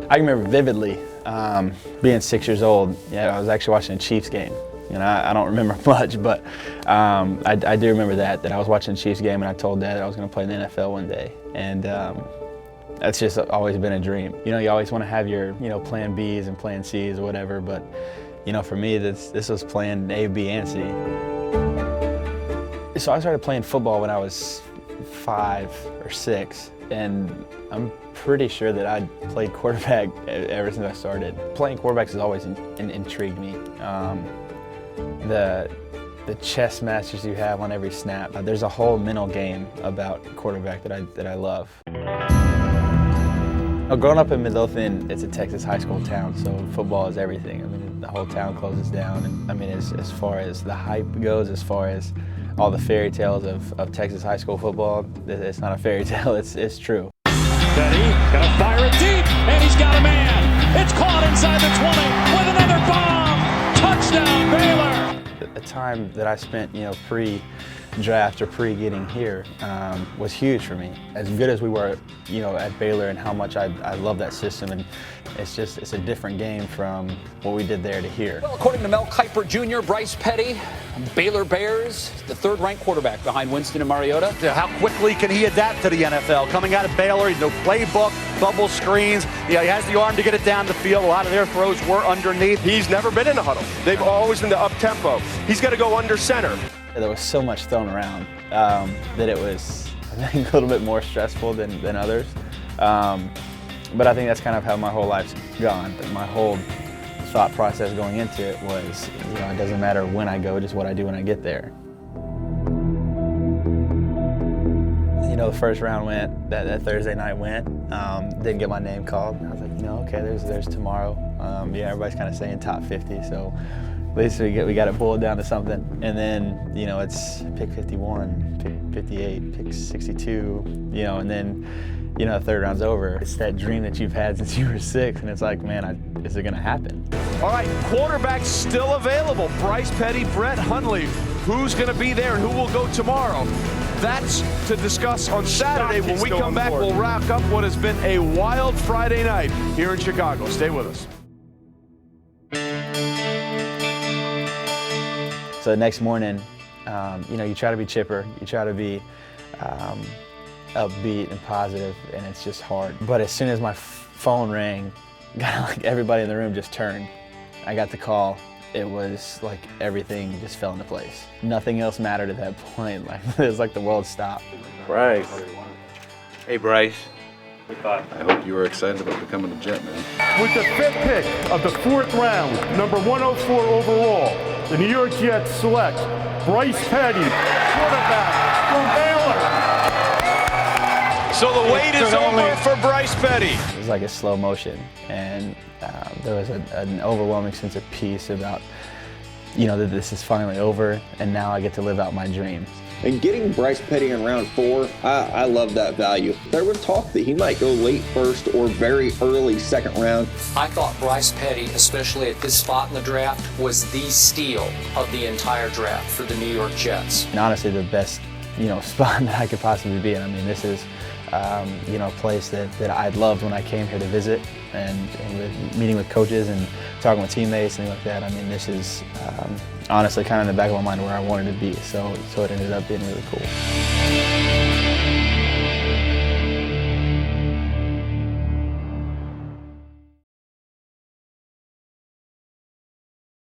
I can remember vividly being 6 years old. Yeah, I was actually watching a Chiefs game. You know, I don't remember much, but I do remember that I was watching a Chiefs game and I told Dad that I was going to play in the NFL one day. And that's just always been a dream. You know, you always want to have your, plan Bs and plan Cs or whatever, but, for me, this was plan A, B, and C. So I started playing football when I was 5 or 6, and I'm pretty sure that I played quarterback ever since I started. Playing quarterbacks has always intrigued me. The chess matches you have on every snap. There's a whole mental game about quarterback that I love. Growing up in Midlothian, it's a Texas high school town, so football is everything. I mean, the whole town closes down. And I mean, as far as the hype goes, as far as all the fairy tales of Texas high school football, it's not a fairy tale, it's true. Petty, gonna fire it deep, and he's got a man. It's caught inside the 20 with another bomb. Touchdown, Baylor. The time that I spent, pre-draft or pre-getting here was huge for me. As good as we were, at Baylor and how much I love that system, and it's a different game from what we did there to here. Well, according to Mel Kiper Jr., Bryce Petty, Baylor Bears, the third-ranked quarterback behind Winston and Mariota. How quickly can he adapt to the NFL? Coming out of Baylor, no playbook, bubble screens. He has the arm to get it down the field. A lot of their throws were underneath. He's never been in a huddle. They've always been the up-tempo. He's got to go under center. There was so much thrown around that it was, I think, a little bit more stressful than others. But I think that's kind of how my whole life's gone. My whole thought process going into it was, it doesn't matter when I go, just what I do when I get there. The first round went, that Thursday night went, didn't get my name called. I was like, okay, there's tomorrow. Everybody's kind of saying top 50, so at least we got it boiled down to something. And then, it's pick 51, pick 58, pick 62, and then, the third round's over. It's that dream that you've had since you were 6, and it's like, man, is it gonna happen? All right, quarterbacks still available. Bryce Petty, Brett Hundley. Who's gonna be there and who will go tomorrow? That's to discuss on Saturday. When we come back, we'll wrap up what has been a wild Friday night here in Chicago. Stay with us. So the next morning, you try to be chipper, you try to be upbeat and positive, and it's just hard. But as soon as my phone rang, kind of like everybody in the room just turned. I got the call. It was like everything just fell into place. Nothing else mattered at that point. It was like the world stopped. Bryce. Hey, Bryce. I hope you were excited about becoming a Jet, man. With the 5th pick of the 4th round, number 104 overall, the New York Jets select Bryce Petty, quarterback from Baylor. So the wait is over for Bryce Petty. It was like a slow motion, and there was an overwhelming sense of peace about, that this is finally over, and now I get to live out my dream. And getting Bryce Petty in round 4, I love that value. There was talk that he might go late first or very early second round. I thought Bryce Petty, especially at this spot in the draft, was the steal of the entire draft for the New York Jets. And honestly, the best, spot that I could possibly be in. I mean, this is, a place that I loved when I came here to visit, and with meeting with coaches and talking with teammates and things like that. I mean, this is honestly kind of in the back of my mind where I wanted to be. So it ended up being really cool.